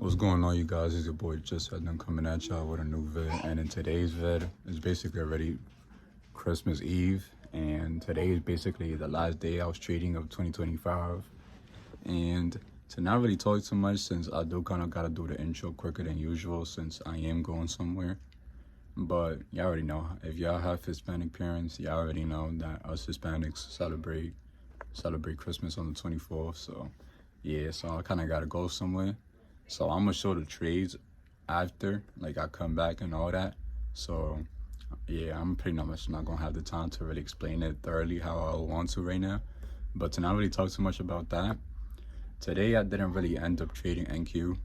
What's going on, you guys? It's your boy Just Had Done coming at y'all with a new vid. And in today's vid, it's basically already Christmas Eve. And today is basically the last day I was trading of 2025. And to not really talk too much, since I do kind of got to do the intro quicker than usual, since I am going somewhere. But y'all already know, if y'all have Hispanic parents, y'all already know that us Hispanics celebrate Christmas on the 24th. So yeah, so I kind of got to go somewhere. So I'm gonna show the trades after, like I come back and all that. So yeah, I'm pretty much not gonna have the time to really explain it thoroughly how I want to right now. But to not really talk too much about that, today I didn't really end up trading NQ.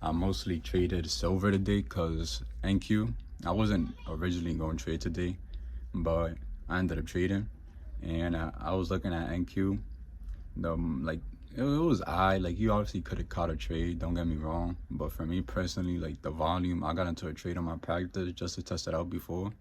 I mostly traded silver today because NQ, I wasn't originally going to trade today, but I ended up trading. And I was looking at NQ, like it was like you obviously could have caught a trade, don't get me wrong, but for me personally, like the volume, I got into a trade on my practice just to test it out before,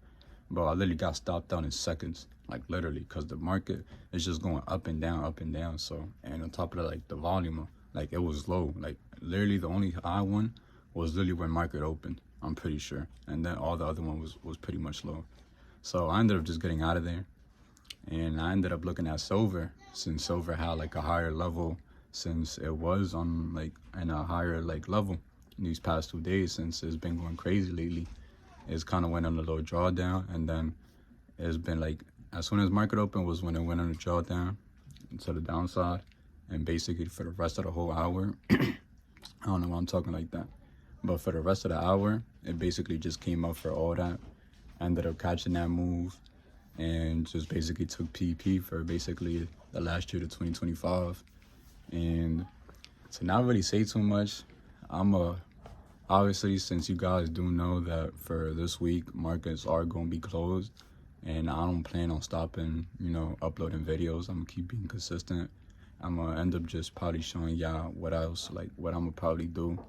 but I literally got stopped out in seconds, like literally, because the market is just going up and down. So, and on top of that, like the volume, like it was low, like literally the only high one was literally when market opened, I'm pretty sure, and then all the other one was pretty much low. So I ended up just getting out of there. And I ended up looking at silver, since silver had like a higher level, since it was on like in a higher like level these past 2 days, since it's been going crazy lately. It's kind of went on a little drawdown, and then it's been like as soon as market open was when it went on a drawdown to the downside, and basically for the rest of the whole hour, I don't know why I'm talking like that, but for the rest of the hour, it basically just came up for all that. Ended up catching that move and just basically took PP for basically the last year to 2025. And to not really say too much, obviously, since you guys do know that for this week markets are going to be closed, and I don't plan on stopping, uploading videos. I'm gonna keep being consistent. I'm gonna end up just probably showing y'all what else, like what I'm gonna probably do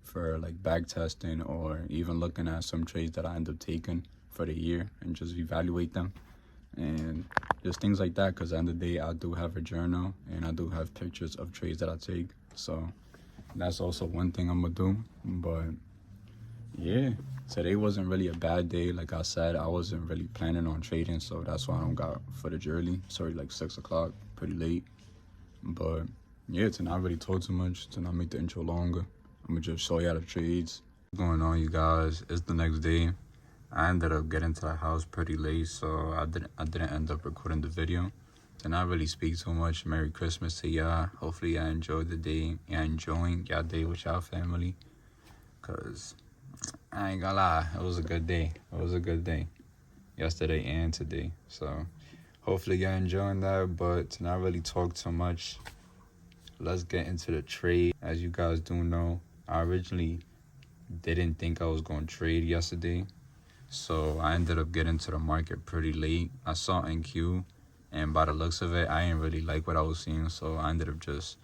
for like back testing, or even looking at some trades that I end up taking for the year and just evaluate them and just things like that. Because at the end of the day, I do have a journal and I do have pictures of trades that I take, so that's also one thing I'm gonna do. But yeah, today wasn't really a bad day. Like I said, I wasn't really planning on trading, so that's why I don't got footage early. Sorry, like 6 o'clock, pretty late. But yeah, to not really talk too much, to not make the intro longer, I'm gonna just show y'all the trades. What's going on, you guys? It's the next day. I ended up getting to the house pretty late, so I didn't end up recording the video. To not really speak too much, Merry Christmas to y'all. Hopefully y'all enjoyed the day. Y'all enjoying y'all day with y'all family. Cause I ain't gonna lie, it was a good day. It was a good day. Yesterday and today. So hopefully y'all enjoying that, but to not really talk too much, let's get into the trade. As you guys do know, I originally didn't think I was gonna trade yesterday. So I ended up getting to the market pretty late. I saw NQ, and by the looks of it, I didn't really like what I was seeing. So I ended up just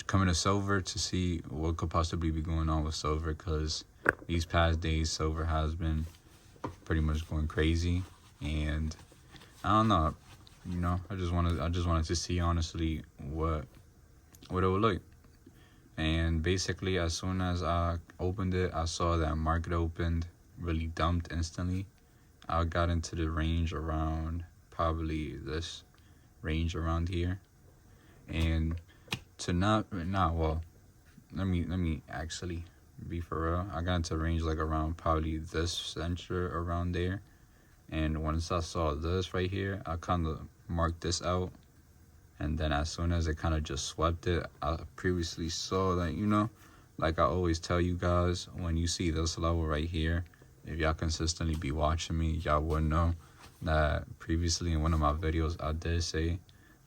coming to silver to see what could possibly be going on with silver, because these past days, silver has been pretty much going crazy. And I don't know, I just wanted to see honestly what it would look. And basically, as soon as I opened it, I saw that market opened, really dumped instantly. I got into the range around probably this range around here, and to let me actually be for real. I got into the range like around probably this center around there, and once I saw this right here, I kind of marked this out. And then as soon as it kind of just swept it, I previously saw that, like I always tell you guys, when you see this level right here, if y'all consistently be watching me, y'all would know that previously in one of my videos, I did say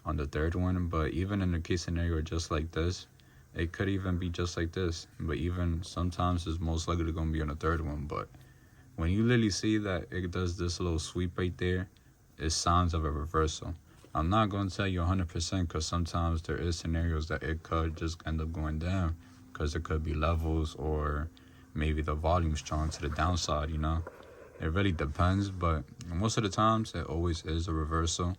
on the third one, but even in the case scenario just like this, it could even be just like this. But even sometimes it's most likely going to be on the third one. But when you literally see that it does this little sweep right there, it's signs of a reversal. I'm not going to tell you 100% because sometimes there is scenarios that it could just end up going down because there could be levels, or maybe the volume strong to the downside, It really depends, but most of the times it always is a reversal.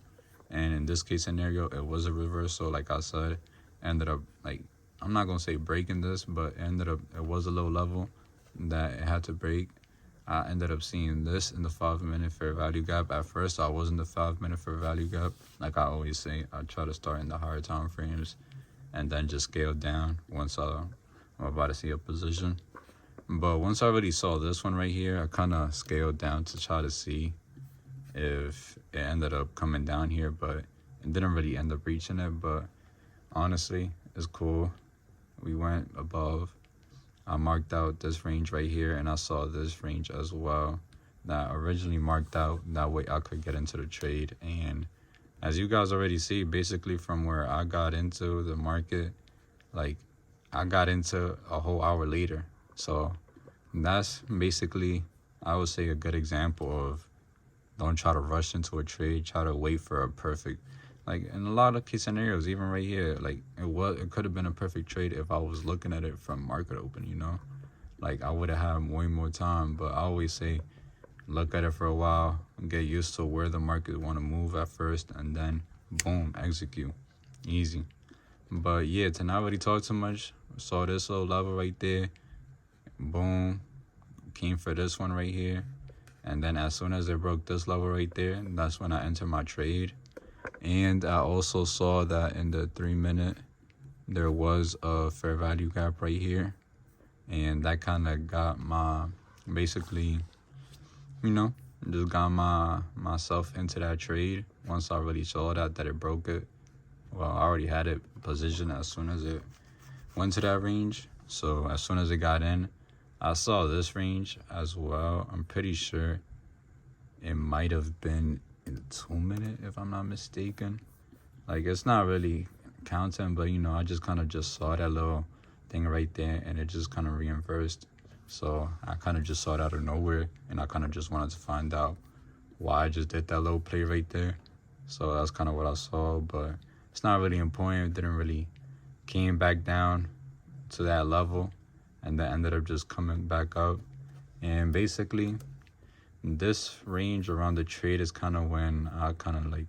And in this case scenario, it was a reversal. Like I said, ended up like I'm not gonna say breaking this, but it was a low level that it had to break. I ended up seeing this in the 5-minute fair value gap. At first, I was in the 5-minute fair value gap. Like I always say, I try to start in the higher time frames and then just scale down once I'm about to see a position. But once I already saw this one right here, I kind of scaled down to try to see if it ended up coming down here, but it didn't really end up reaching it. But honestly, it's cool. We went above. I marked out this range right here, and I saw this range as well that I originally marked out. That way I could get into the trade. And as you guys already see, basically from where I got into the market, like I got into a whole hour later. So that's basically, I would say, a good example of don't try to rush into a trade. Try to wait for a perfect, like in a lot of case scenarios, even right here, like it could have been a perfect trade if I was looking at it from market open, you know? Like I would have had way more time, but I always say look at it for a while and get used to where the market want to move at first, and then boom, execute. Easy. But yeah, to not really talk too much, saw this little level right there, boom, came for this one right here, and then as soon as it broke this level right there, that's when I entered my trade. And I also saw that in the 3-minute there was a fair value gap right here, and that kind of got my, basically, you know, just got myself into that trade. Once I really saw that it broke it, well, I already had it positioned as soon as it went to that range. So as soon as it got in, I saw this range as well. I'm pretty sure it might have been in the 2-minute, if I'm not mistaken. Like, it's not really counting, but you know, I just kind of just saw that little thing right there, and it just kind of reinversed. So I kind of just saw it out of nowhere, and I kind of just wanted to find out why I just did that little play right there. So that's kind of what I saw, but it's not really important. It didn't really came back down to that level, and then ended up just coming back up. And basically, this range around the trade is kind of when I kind of like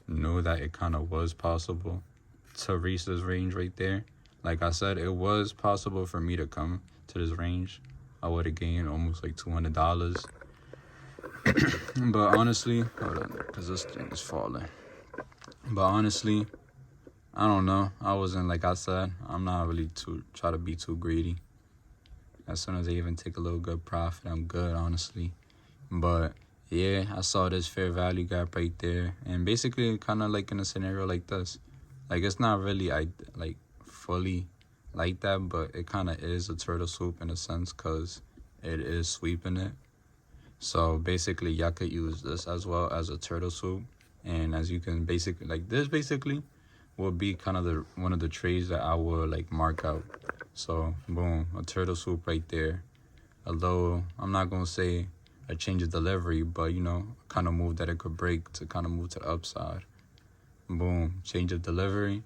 knew that it kind of was possible to reach this range right there. Like I said, it was possible for me to come to this range. I would have gained almost like $200. But honestly, hold on, because this thing is falling. But honestly, I don't know. I wasn't, like I said, I'm not really try to be too greedy. As soon as I even take a little good profit, I'm good, honestly. But yeah, I saw this fair value gap right there, and basically kind of like in a scenario like this, like it's not really like fully like that, but it kind of is a turtle swoop in a sense, because it is sweeping it. So basically y'all could use this as well as a turtle swoop, and as you can basically, like this basically will be kind of one of the trades that I will like mark out. So boom, a turtle swoop right there. Although I'm not gonna say a change of delivery, but you know, kind of move that it could break to kind of move to the upside. Boom, change of delivery,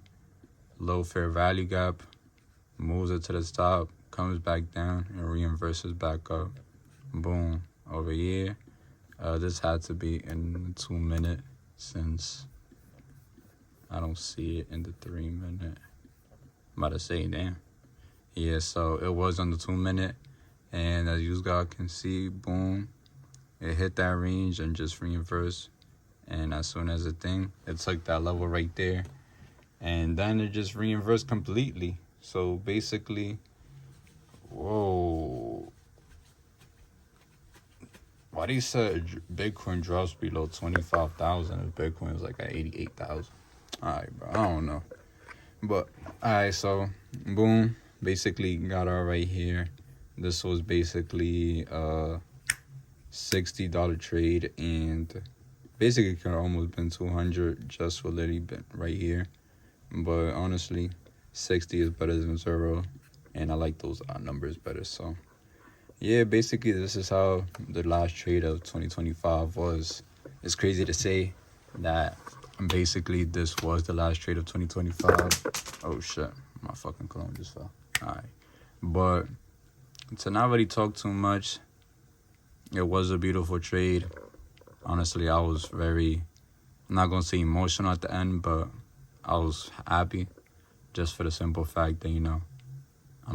low fair value gap, moves it to the top, comes back down, and reinverses back up. Boom, over here. This had to be in the 2-minute, since I don't see it in the 3-minute. I'm about to say, damn. Yeah, so it was on the 2-minute, and as you guys can see, boom, it hit that range and just reinversed. And as soon as it took that level right there, and then it just reinversed completely. So basically, whoa, why they said Bitcoin drops below 25,000 if Bitcoin is like at 88,000? Alright, bro, I don't know. But alright, so boom, basically got our right here. This was basically a $60 trade, and basically could have almost been 200 just for literally been right here. But honestly, 60 is better than 0, and I like those odd numbers better. So yeah, basically this is how the last trade of 2025 was. It's crazy to say that basically this was the last trade of 2025. Oh shit, my fucking cologne just fell. Alright, but to not really talk too much, it was a beautiful trade. Honestly, I was I'm not gonna say emotional at the end, but I was happy, just for the simple fact that, you know,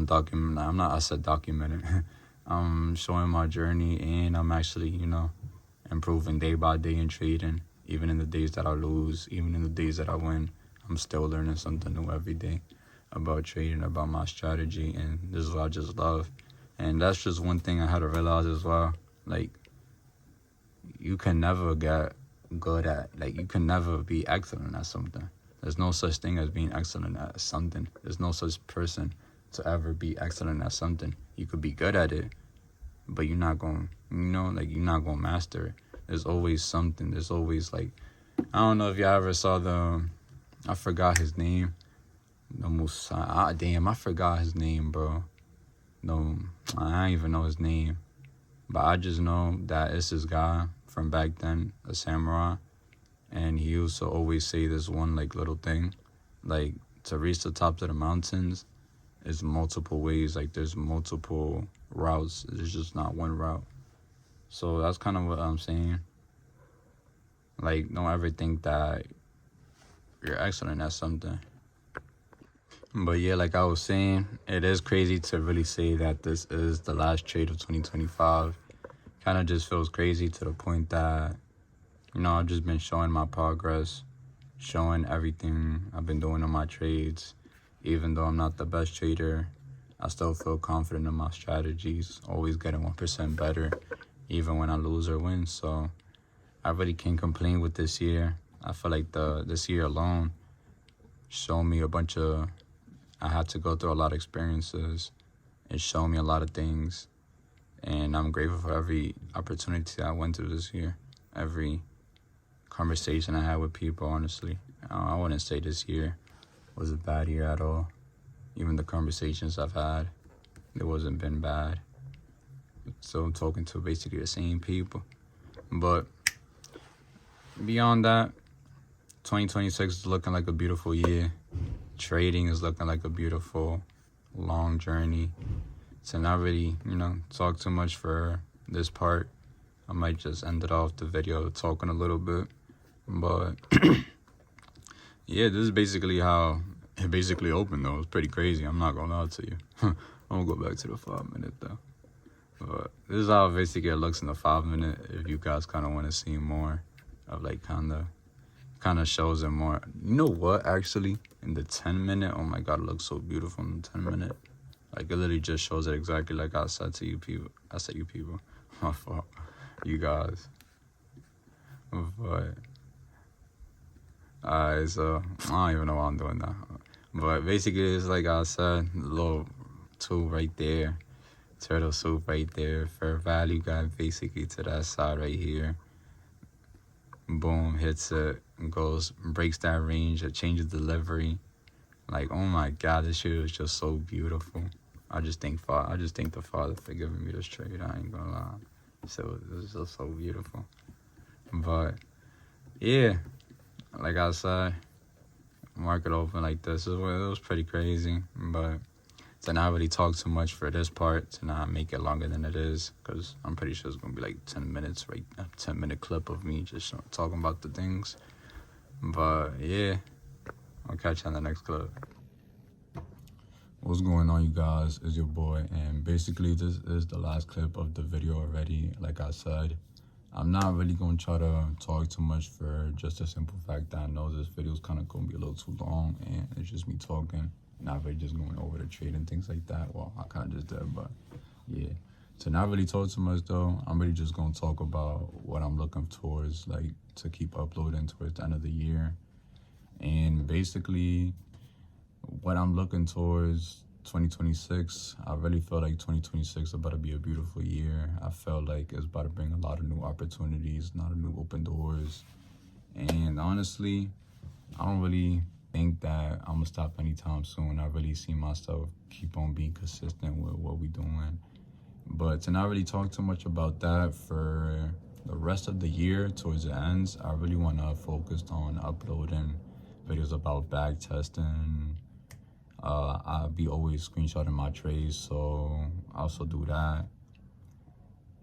I said documenting. I'm showing my journey, and I'm actually, improving day by day in trading. Even in the days that I lose, even in the days that I win, I'm still learning something new every day about trading, about my strategy, and this is what I just love. And that's just one thing I had to realize as well. Like, you can never get good at, like, you can never be excellent at something. There's no such thing as being excellent at something. There's no such person to ever be excellent at something. You could be good at it, but you're not going, you're not going to master it. There's always something. There's always, like, I don't know if y'all ever saw I forgot his name. No Musa. Damn, I forgot his name, bro. No, I don't even know his name. But I just know that it's this guy from back then, a samurai. And he used to always say this one, like, little thing. Like, to reach the tops of the mountains is multiple ways. Like, there's multiple routes. There's just not one route. So that's kind of what I'm saying. Like, don't ever think that you're excellent at something. But yeah, like I was saying, it is crazy to really say that this is the last trade of 2025. Kind of just feels crazy to the point that, I've just been showing my progress, showing everything I've been doing on my trades. Even though I'm not the best trader, I still feel confident in my strategies, always getting 1% better, even when I lose or win. So I really can't complain with this year. I feel like this year alone showed me I had to go through a lot of experiences. It showed me a lot of things. And I'm grateful for every opportunity I went through this year. Every conversation I had with people, honestly. I wouldn't say this year was a bad year at all. Even the conversations I've had, it wasn't been bad. So I'm talking to basically the same people. But beyond that, 2026 is looking like a beautiful year. Trading is looking like a beautiful, long journey. To not really, talk too much for this part, I might just end it off the video talking a little bit. But yeah, this is basically how it basically opened, though. It's pretty crazy. I'm not gonna lie to you. I'm gonna go back to the 5 minute though. But this is how basically it looks in the 5 minute. If you guys kind of want to see more of, like, kind of shows it more. You know what? Actually, in the 10 minute, oh my god, it looks so beautiful in the 10 minute. Like, it literally just shows it exactly like I said to you people. I said you people. My fault. You guys. But alright, so I don't even know why I'm doing that. But basically, it's like I said, the little tool right there. Turtle soup right there. Fair value guy basically to that side right here. Boom, hits it, breaks that range, it changes delivery. Like, oh my god, this shit is just so beautiful. I just thank the Father for giving me this trade. I ain't gonna lie. So it was just so beautiful. But yeah, like I said, market open like this, it was pretty crazy. But to not really talk too much for this part, to not make it longer than it is, because I'm pretty sure it's gonna be like 10 minutes, right? A 10-minute clip of me just talking about the things. But yeah, I'll catch you on the next clip. What's going on, you guys? It's your boy, and basically this is the last clip of the video already. Like I said, I'm not really gonna try to talk too much for just the simple fact that I know this video is kind of gonna be a little too long, and it's just me talking, not really just going over the trade and things like that. Well, I kind of just did, but yeah. To not really talk too much though, I'm really just gonna talk about what I'm looking towards, like, to keep uploading towards the end of the year. And basically, what I'm looking towards 2026, I really feel like 2026 is about to be a beautiful year. I felt like it's about to bring a lot of new opportunities, a lot of new open doors. And honestly, I don't really think that I'm gonna stop anytime soon. I really see myself keep on being consistent with what we're doing. But to not really talk too much about that for the rest of the year towards the ends, I really want to focus on uploading videos about back testing. I'll be always screenshotting my trades, so I also do that.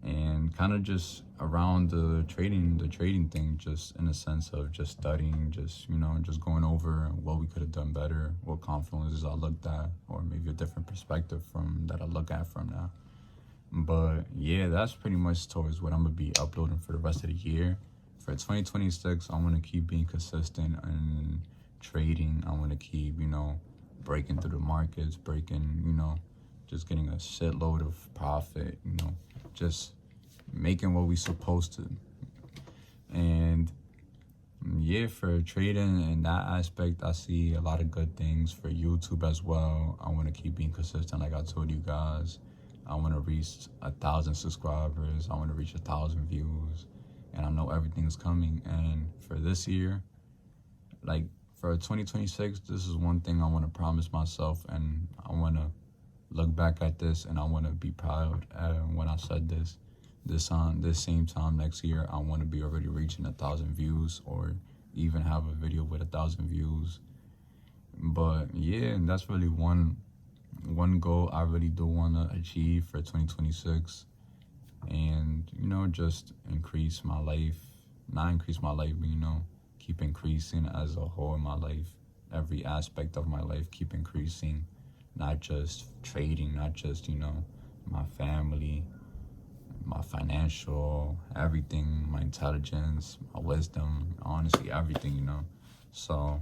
and kind of just around the trading thing, just in a sense of just studying, just, you know, just going over what we could have done better, what confluences I looked at, or maybe a different perspective from that I look at from now. But yeah, that's pretty much towards what I'm gonna be uploading for the rest of the year. For 2026, I want to keep being consistent in trading. I want to keep, you know, breaking through the markets, breaking, you know, just getting a shitload of profit, you know, just making what we supposed to. And yeah, for trading in that aspect, I see a lot of good things. For YouTube as well, I want to keep being consistent, like I told you guys. I want to reach 1,000 subscribers. I want to reach 1,000 views, and I know everything's coming. And for this year, like for 2026, this is one thing I want to promise myself, and I want to look back at this, and I want to be proud. When I said this same time next year, I want to be already reaching 1,000 views, or even have a video with 1,000 views. But yeah, and that's really one goal I really do want to achieve for 2026. And, you know, just increase my life, not increase my life, but, you know, keep increasing as a whole in my life. Every aspect of my life keep increasing, not just trading, not just, you know, my family, my financial, everything, my intelligence, my wisdom, honestly, everything, you know. So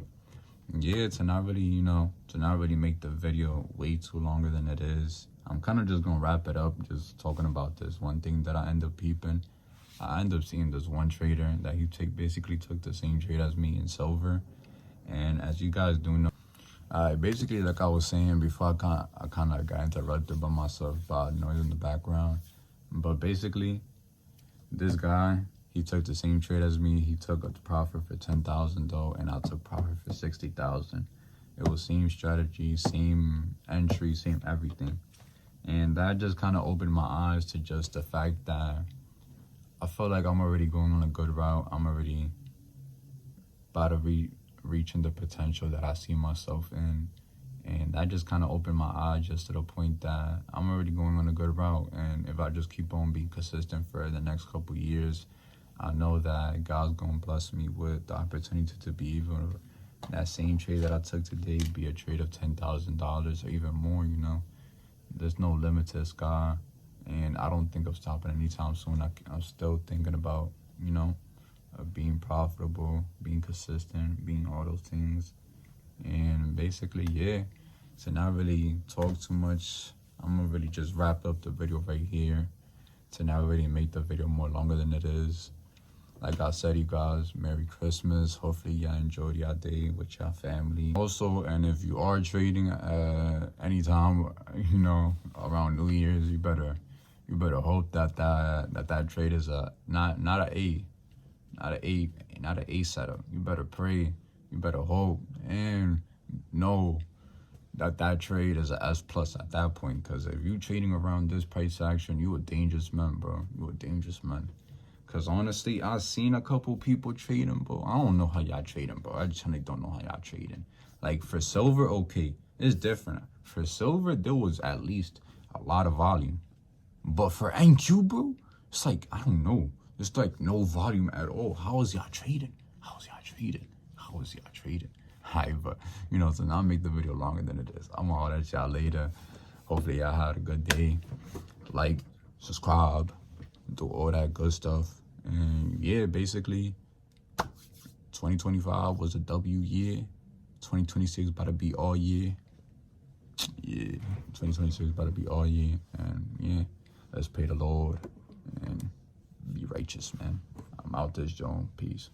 yeah, to not really make the video way too longer than it is, I'm kind of just gonna wrap it up, just talking about this one thing that I end up peeping. I end up seeing this one trader that he basically took the same trade as me in silver. And as you guys do know, basically, like I was saying before, I kind of got interrupted by myself by noise in the background. But basically, this guy, he took the same trade as me. He took a profit for 10,000 though, and I took profit for 60,000. It was same strategy, same entry, same everything. And that just kind of opened my eyes to just the fact that I feel like I'm already going on a good route. I'm already about to reaching the potential that I see myself in. And that just kind of opened my eyes just to the point that I'm already going on a good route. And if I just keep on being consistent for the next couple years, I know that God's going to bless me with the opportunity to be even that same trade that I took today, be a trade of $10,000 or even more, you know. There's no limit to the sky, and I don't think of stopping anytime soon. I'm still thinking about, you know, being profitable, being consistent, being all those things. And basically, yeah, to not really talk too much, I'm gonna really just wrap up the video right here, to not really make the video more longer than it is. Like I said, you guys, Merry Christmas. Hopefully y'all enjoyed your day with your family. Also, and if you are trading anytime, you know, around New Year's, you better hope that trade is not an A setup. You better pray. You better hope and know that trade is a S plus at that point. Because if you trading around this price action, you a dangerous man, bro. You a dangerous man. Because honestly, I've seen a couple people trading, bro. I don't know how y'all trading, bro. I just really don't know how y'all trading. Like, for silver, okay, it's different. For silver, there was at least a lot of volume. But for NQ, bro, it's like, I don't know. It's like no volume at all. How is y'all trading? Hi, but, you know, to not make the video longer than it is, I'm gonna at y'all later. Hopefully y'all had a good day. Like, subscribe, do all that good stuff. And yeah, basically, 2025 was a W year. 2026 about to be all year. Yeah, 2026 about to be all year. And yeah, let's pray the Lord and be righteous, man. I'm out this joint. Peace.